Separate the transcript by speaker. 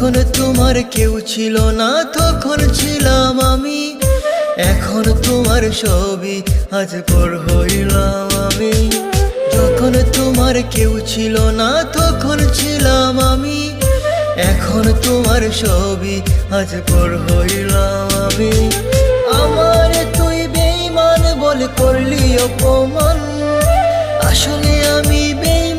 Speaker 1: যখন তোমার কেউ ছিল না তখন ছিলাম আমি, এখন তোমার ছবি আজ পর হইলাম আমি। যখন তোমার কেউ ছিল না তখন ছিলাম আমি, এখন তোমার ছবি আজ পর হইলাম আমি। আমার তুই বেঈমান বলে করলি অপমান, আসলে আমি বেঈমান